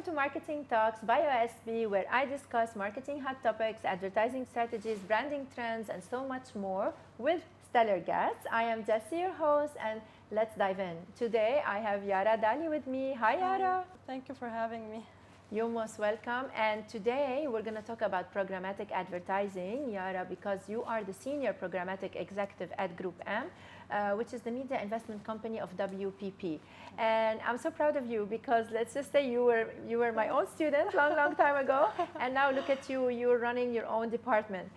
Welcome to Marketing Talks by OSB, where I discuss marketing hot topics, advertising strategies, branding trends, and so much more with stellar guests. I am Jessie, your host, and let's dive in. Today, I have Yara Dally with me. Hi, Yara. Thank you for having me. You're most welcome. And today, we're going to talk about programmatic advertising, Yara, because you are the Senior Programmatic Executive at Group M, which is the media investment company of WPP. And I'm so proud of you because let's just say you were my own student long time ago, and now look at you, you're running your own department.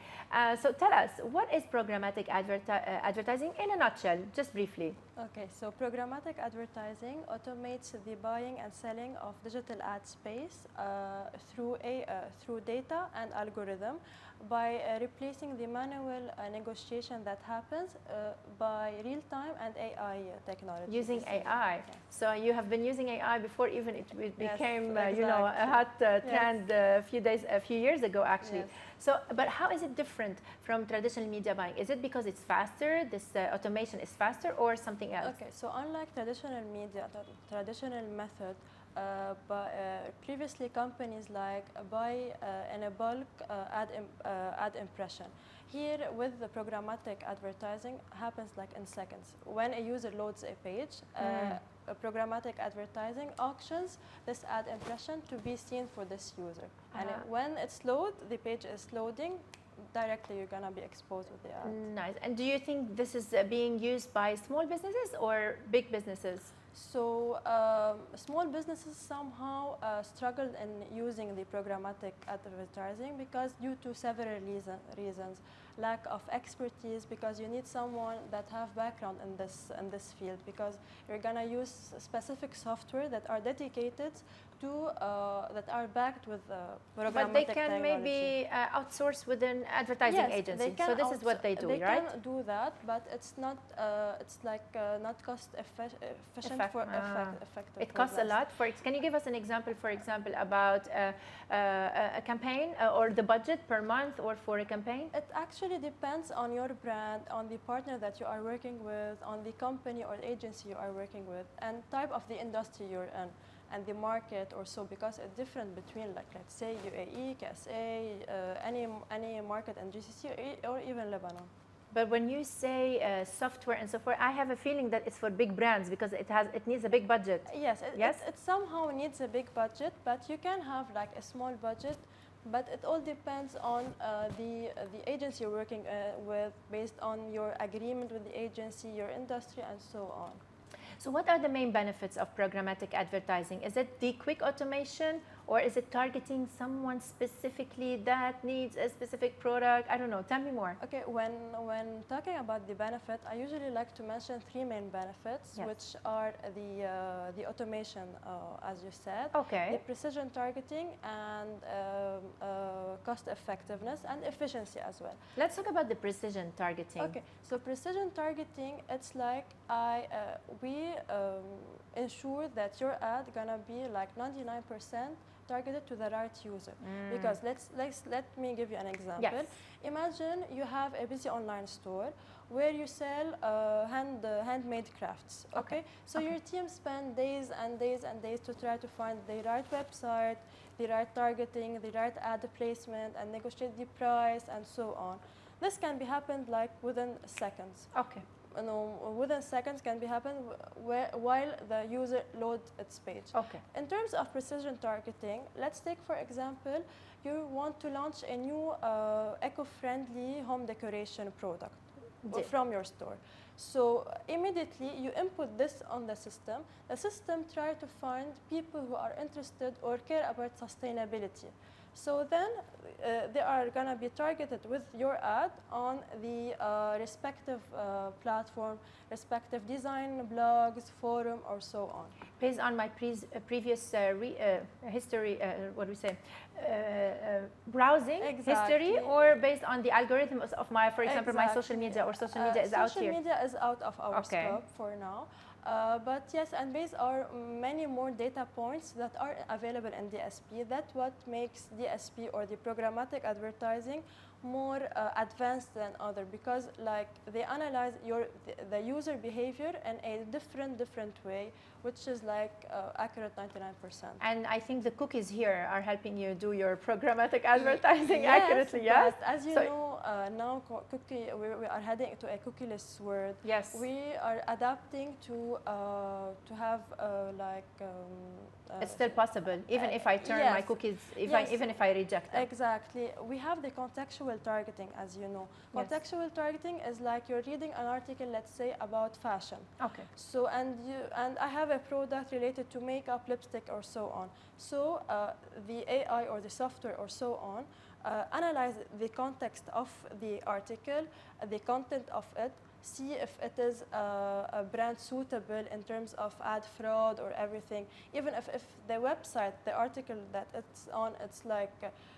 So tell us, what is programmatic advertising in a nutshell, just briefly? Okay, so programmatic advertising automates the buying and selling of digital ad space through data and algorithm by replacing the manual negotiation that happens by real-time and AI technology. Using AI. Yes. So you have been using AI before even it became, exactly. you know, a hot trend a few years ago, actually. Yes. So, but how is it different from traditional media buying? Is it because it's faster, this automation is faster, or something else? Okay, so unlike traditional media, the traditional method, previously companies like buy in a bulk ad impression. Here with the programmatic advertising happens like in seconds. When a user loads a page, programmatic advertising auctions this ad impression to be seen for this user. And when it's loaded, the page is loading, directly you're gonna be exposed with the ad. Nice. And do you think this is being used by small businesses or big businesses? So small businesses somehow struggled in using the programmatic advertising because due to several reasons. Lack of expertise, because you need someone that have background in this field, because you're gonna use specific software that are dedicated to that are backed with programmatic But they can technology. maybe outsource within advertising agency. So this is what they do, right? They can do that, but it's not. It's like not cost efficient for effective. It costs a lot. Can you give us an example, for example, about a campaign or the budget per month or for a campaign? It actually depends on your brand, on the partner that you are working with, on the company or agency you are working with, and type of the industry you're in, and the market or so, because it's different between, like, let's say UAE, KSA, any market in GCC or even Lebanon. But when you say software and so forth, I have a feeling that it's for big brands because it needs a big budget. Yes, it somehow needs a big budget, but you can have like a small budget. But it all depends on the agency you're working with, based on your agreement with the agency, your industry, and so on. So what are the main benefits of programmatic advertising? Is it the quick automation, or is it targeting someone specifically that needs a specific product? I don't know. Tell me more. Okay, when talking about the benefit, I usually like to mention three main benefits, yes, which are the automation, as you said, okay, the precision targeting, and cost effectiveness and efficiency as well. Let's talk about the precision targeting. Okay, so precision targeting, it's like we ensure that your ad gonna be like 99% targeted to the right user. Because let me give you an example. Yes. Imagine you have a busy online store where you sell handmade crafts. Okay, so your team spend days and days and days to try to find the right website, the right targeting, the right ad placement, and negotiate the price and so on. This can be happened like within seconds. Okay. Within seconds can be happen while the user loads its page. Okay. In terms of precision targeting, let's take for example, you want to launch a new eco-friendly home decoration product from your store. So immediately you input this on the system. The system tries to find people who are interested or care about sustainability. So then they are going to be targeted with your ad on the respective platform, respective design, blogs, forum, or so on. Based on my previous history, what do we say, browsing history, or based on the algorithms of my, for example, my social media, or social media is out here? Social media is out of our scope for now. But yes, and based on many more data points that are available in DSP, that's what makes DSP or the programmatic advertising more advanced than other, because like they analyze the user behavior in a different way, which is like accurate 99%. And I think the cookies here are helping you do your programmatic advertising Yes, accurately, yes? but as you know, now we are heading to a cookieless world. Yes. We are adapting to have it's still possible, even if I turn my cookies, even if I reject them. Exactly. We have the contextual targeting, as you know. Contextual targeting is like you're reading an article, let's say, about fashion. Okay. So, and I have a product related to makeup, lipstick, or so on. So, the AI or the software or so on analyze the context of the article, the content of it, see if it is a brand suitable in terms of ad fraud or everything. Even if the website, the article that it's on, it's like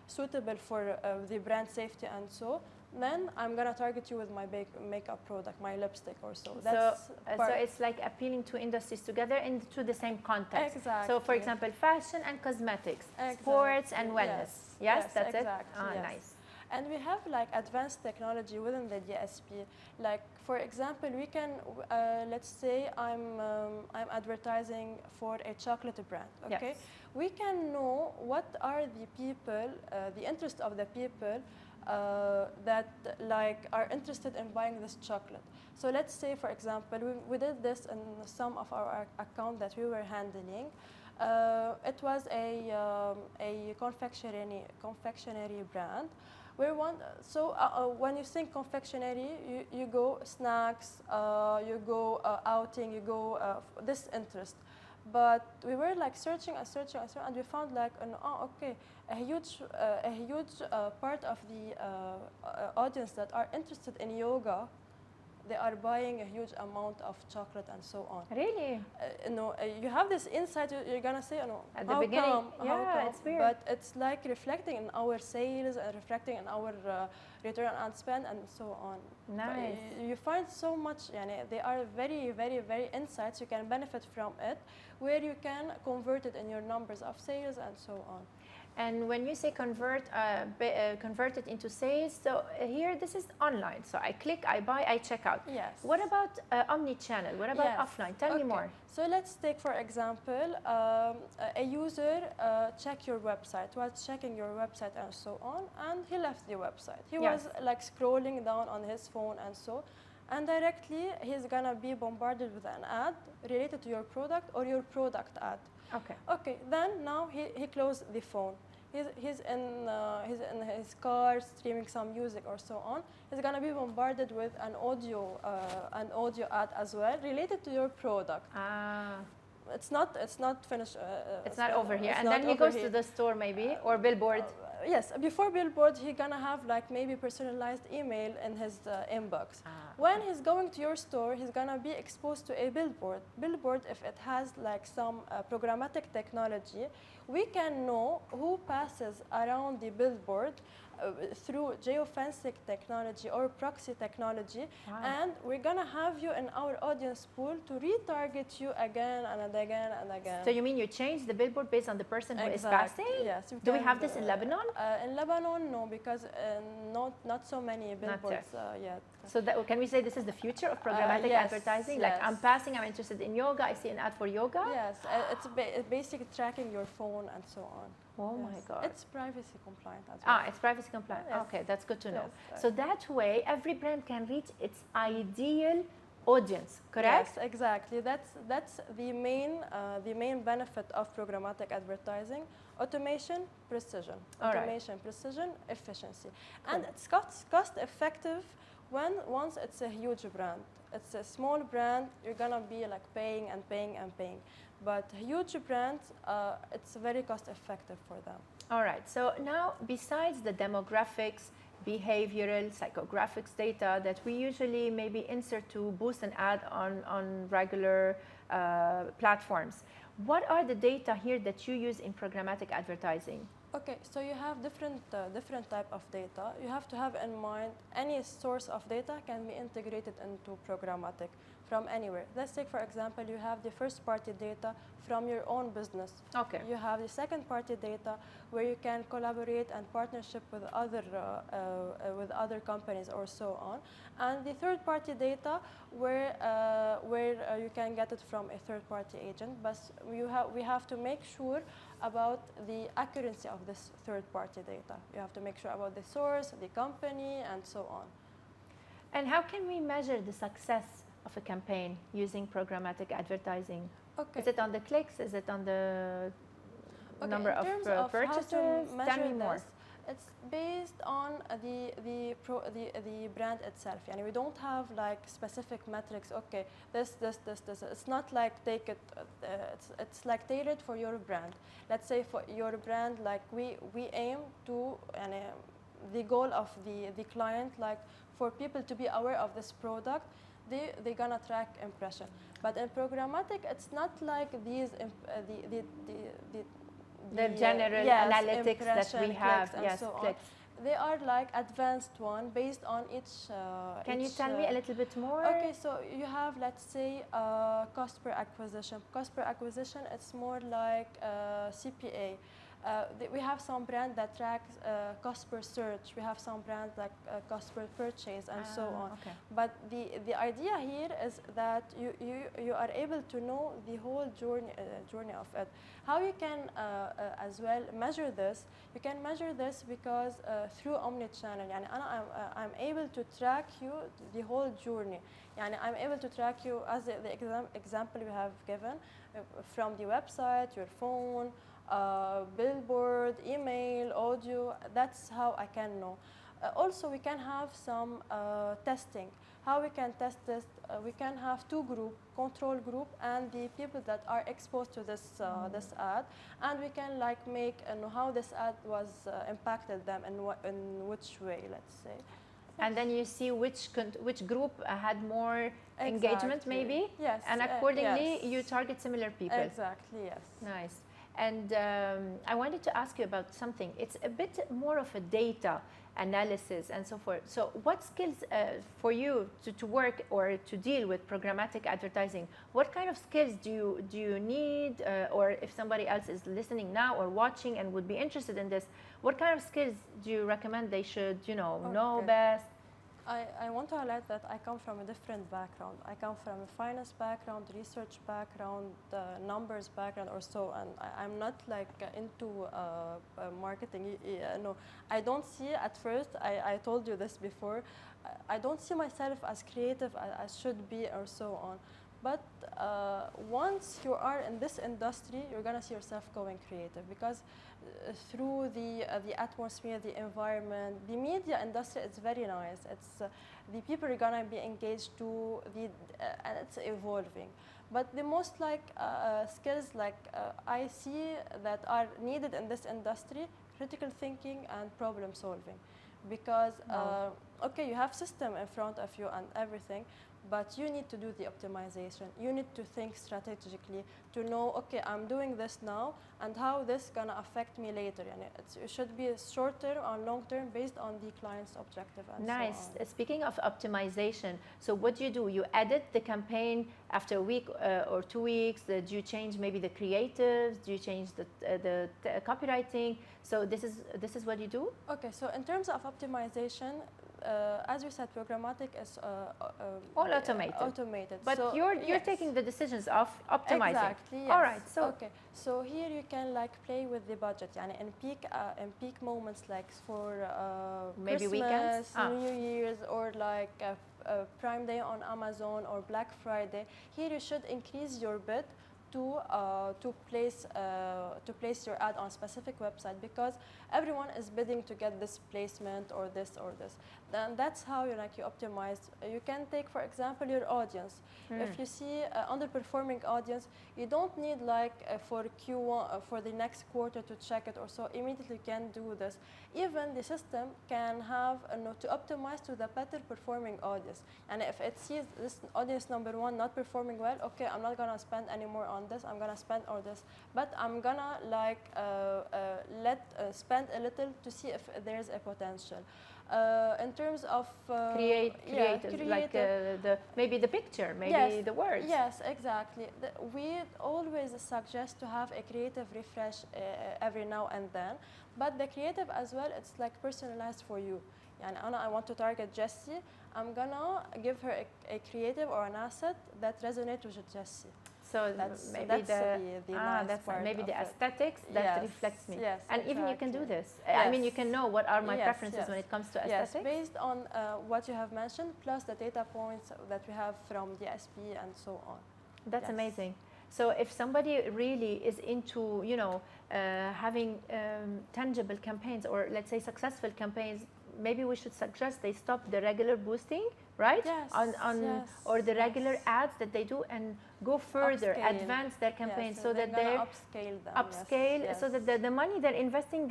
suitable for the brand safety and so, then I'm gonna target you with my makeup product, my lipstick or so. That's so it's like appealing to industries together into the same context. Exactly. So for example, fashion and cosmetics, sports and wellness. Yes, that's exactly. it? Nice. And we have like advanced technology within the DSP. Like for example, we can, let's say I'm advertising for a chocolate brand, okay? Yes. We can know what are the people, the interest of the people that like are interested in buying this chocolate. So let's say, for example, we did this in some of our account that we were handling. It was a confectionery brand. When you think confectionery, you go snacks, you go outing, you go this interest. But we were like searching and we found like a huge part of the audience that are interested in yoga. They are buying a huge amount of chocolate and so on. Really? You have this insight. You're gonna say, at the beginning, how come? It's weird. But it's like reflecting in our sales and reflecting in our return on spend and so on. Nice. You find so much. They are very, very, very insights. You can benefit from it, where you can convert it in your numbers of sales and so on. And when you say convert it into sales, so here this is online. So I click, I buy, I check out. Yes. What about omni-channel? What about offline? Tell me more. So let's take, for example, a user check your website, was checking your website and so on, and he left the website. He was like scrolling down on his phone and so, and directly he's gonna be bombarded with an ad related to your product or your product ad. Okay. Then now he closed the phone. He's in his car streaming some music or so on. He's gonna be bombarded with an audio ad as well related to your product. It's not finished. It's not over here. And then he goes to the store maybe or billboard. Yes, before billboard, he's gonna have like maybe personalized email in his inbox. When he's going to your store, he's gonna be exposed to a billboard. Billboard, if it has like some programmatic technology, we can know who passes around the billboard through geofencing technology or proxy technology, and we're gonna have you in our audience pool to retarget you again and again and again. So you mean you change the billboard based on the person who is passing? Yes. Do we have this in Lebanon? In Lebanon, no, because not so many billboards yet. So can we say this is the future of programmatic advertising? Like I'm passing, I'm interested in yoga, I see an ad for yoga? Yes, it's basically tracking your phone and so on. Oh my God. It's privacy compliant as well. It's privacy compliant. Yes. Okay, that's good to know. Yes. So that way, every brand can reach its ideal audience, correct? Yes, exactly. That's the main benefit of programmatic advertising: automation, precision. Automation, precision, efficiency, and it's cost effective once it's a huge brand. It's a small brand, you're gonna be like paying and paying and paying. But huge brands, it's very cost effective for them. All right, so now besides the demographics, behavioral, psychographics data that we usually maybe insert to boost an ad on regular platforms, what are the data here that you use in programmatic advertising? Okay, so you have different type of data. You have to have in mind any source of data can be integrated into programmatic from anywhere. Let's take, for example, you have the first-party data from your own business. Okay. You have the second-party data where you can collaborate and partnership with other companies or so on, and the third-party data where you can get it from a third-party agent. But we have to make sure about the accuracy of this third-party data. You have to make sure about the source, the company, and so on. And how can we measure the success of a campaign using programmatic advertising? Okay. Is it on the clicks? Is it on the number of purchases? Tell me more. It's based on the brand itself. And we don't have like specific metrics. Okay, this. It's not like take it. It's like tailored for your brand. Let's say for your brand, like we aim to, and the goal of the client, like for people to be aware of this product, they're gonna track impression. But in programmatic, it's not like these the general yes, analytics that we have. Yes, so clicks. They are like advanced one based on each. Can you tell me a little bit more? Okay, so you have, let's say, cost per acquisition. Cost per acquisition, it's more like CPA. We have some brand that tracks cost per search. We have some brands like cost per purchase and so on. Okay. But the idea here is that you are able to know the whole journey of it. How you can as well measure this? You can measure this because through omnichannel. Yani I'm able to track you the whole journey. Yani I'm able to track you as the example we have given from the website, your phone, billboard, email, audio. That's how I can know. Also, we can have some testing. How we can test this? We can have two groups, control group and the people that are exposed to this this ad, and we can like make know how this ad was impacted them and in which way, let's say. And then you see which group had more engagement, maybe. Yes. And accordingly, yes. you target similar people. Exactly. Yes. Nice. And I wanted to ask you about something. It's a bit more of a data analysis and so forth. So what skills for you to work or to deal with programmatic advertising, what kind of skills do you need? Or if somebody else is listening now or watching and would be interested in this, what kind of skills do you recommend they should, know best? I want to highlight that I come from a different background. I come from a finance background, research background, numbers background or so, and I'm not like into marketing. No, I don't see at first, I told you this before, I don't see myself as creative as should be or so on. But once you are in this industry, you're gonna see yourself going creative because through the atmosphere, the environment, the media industry, it's very nice. It's the people are gonna be engaged to and it's evolving. But the most like skills like I see that are needed in this industry, critical thinking and problem solving, because okay, you have system in front of you and everything. But you need to do the optimization. You need to think strategically to know, okay, I'm doing this now, and how this is gonna affect me later. And it should be short term or long term based on the client's objective. And nice. So on. Speaking of optimization, so what do? You edit the campaign after a week or 2 weeks. Do you change maybe the creatives? Do you change the copywriting? So this is what you do? Okay. So in terms of optimization. As you said, programmatic is all automated. But so you're taking the decisions of optimizing. Exactly. Yes. All right. So okay. So here you can like play with the budget. Yani in peak moments like for maybe Christmas, weekends, New Year's, or like Prime Day on Amazon or Black Friday. Here you should increase your bid to place your ad on specific website because everyone is bidding to get this placement or this or this. And that's how you optimize. You can take, for example, your audience. If you see underperforming audience, you don't need for Q1 for the next quarter to check it or so. Immediately you can do this. Even the system can have to optimize to the better performing audience. And if it sees this audience number one not performing well, okay, I'm not gonna spend any more on this. I'm gonna spend on this, but I'm gonna spend a little to see if there's a potential. In terms of creative, like maybe the picture, maybe yes, the words. Yes, exactly. We always suggest to have a creative refresh every now and then, but the creative as well, it's like personalized for you. I want to target Jessie. I'm gonna give her a creative or an asset that resonates with Jessie. So maybe the nice part maybe the of aesthetics that reflects me. Yes, and exactly. even you can do this. Yes. I mean, you can know what are my preferences when it comes to aesthetics. Yes, based on what you have mentioned, plus the data points that we have from the SP and so on. That's amazing. So if somebody really is into, having tangible campaigns, or let's say successful campaigns, maybe we should suggest they stop the regular boosting, right? Yes. Or the regular ads that they do, and go further, advance their campaigns, so that they're upscale them. So that the money they're investing,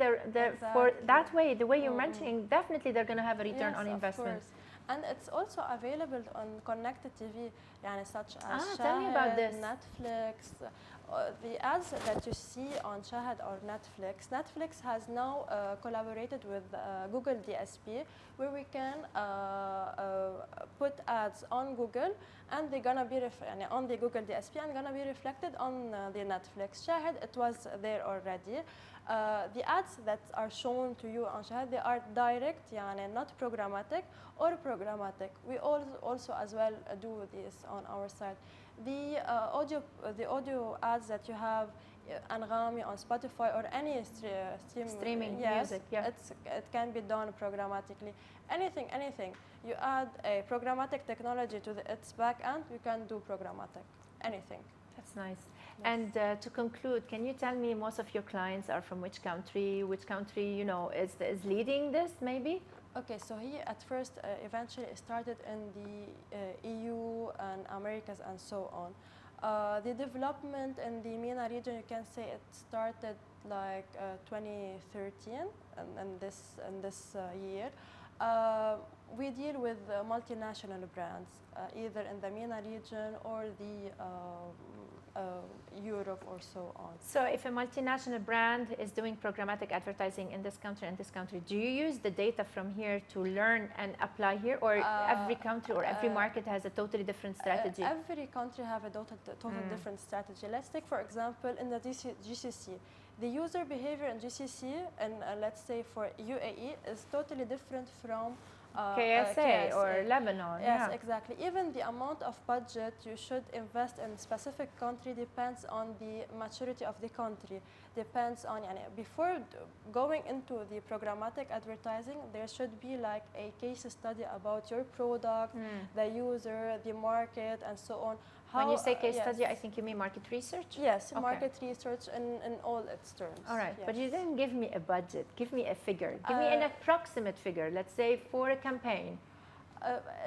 for that way, the way you're mentioning, definitely they're going to have a return on investment. Of course. And it's also available on connected TV, such as tell me about this. Netflix. The ads that you see on Shahad or Netflix has now collaborated with Google DSP, where we can put ads on Google, and they're gonna be on the Google DSP and gonna be reflected on the Netflix. Shahad, it was there already. The ads that are shown to you on Shahad, they are direct, not programmatic or programmatic. We also as well do this on our side. The audio ads that you have Anghami on Spotify or any streaming music, it can be done programmatically. Anything. You add a programmatic technology to its back end, you can do programmatic. Anything. That's nice. Yes. And to conclude, can you tell me, most of your clients are from which country? Which country, is leading this, maybe? Okay, so he at first eventually started in the EU and Americas and so on. The development in the MENA region, you can say it started 2013 and this year. We deal with multinational brands, either in the MENA region or the Europe or so on. So if a multinational brand is doing programmatic advertising in this country and this country, do you use the data from here to learn and apply here, or every country or every market has a totally different strategy? Every country have a total different strategy. Let's take, for example, in the GCC. The user behavior in GCC, and let's say for UAE, is totally different from KSA or Lebanon. Yes, exactly. Even the amount of budget you should invest in a specific country depends on the maturity of the country. Depends on, before going into the programmatic advertising, there should be a case study about your product, the user, the market, and so on. When you say case study, I think you mean market research? Yes, market research in all its terms. All right, but you didn't give me a budget. Give me a figure. Give me an approximate figure. Let's say for a campaign.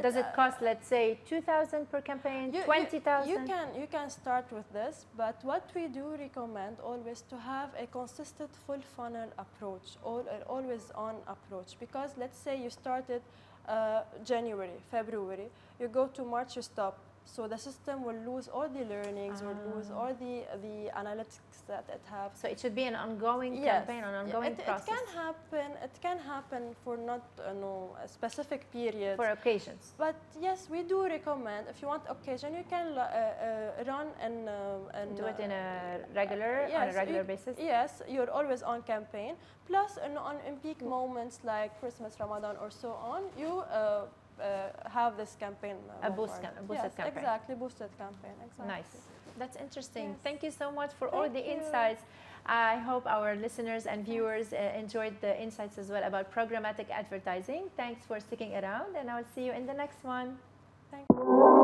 Does it cost, let's say, 2,000 per campaign, 20,000? You can start with this, but what we do recommend always to have a consistent full funnel approach, always on approach. Because let's say you started January, February, you go to March, you stop. So the system will lose all the learnings, will lose all the analytics that it has. So it should be an ongoing campaign, an ongoing process. It can happen for not a specific period. For occasions. But yes, we do recommend, if you want occasion, you can run and do it in a regular basis. Yes, you're always on campaign. Plus, in peak moments like Christmas, Ramadan, or so on, you have this campaign. Boosted campaign. Exactly, boosted campaign. Exactly. Nice. That's interesting. Yes. Thank you so much for Thank all the you. insights. I hope our listeners and viewers enjoyed the insights as well about programmatic advertising. Thanks for sticking around, and I'll see you in the next one. Thank you.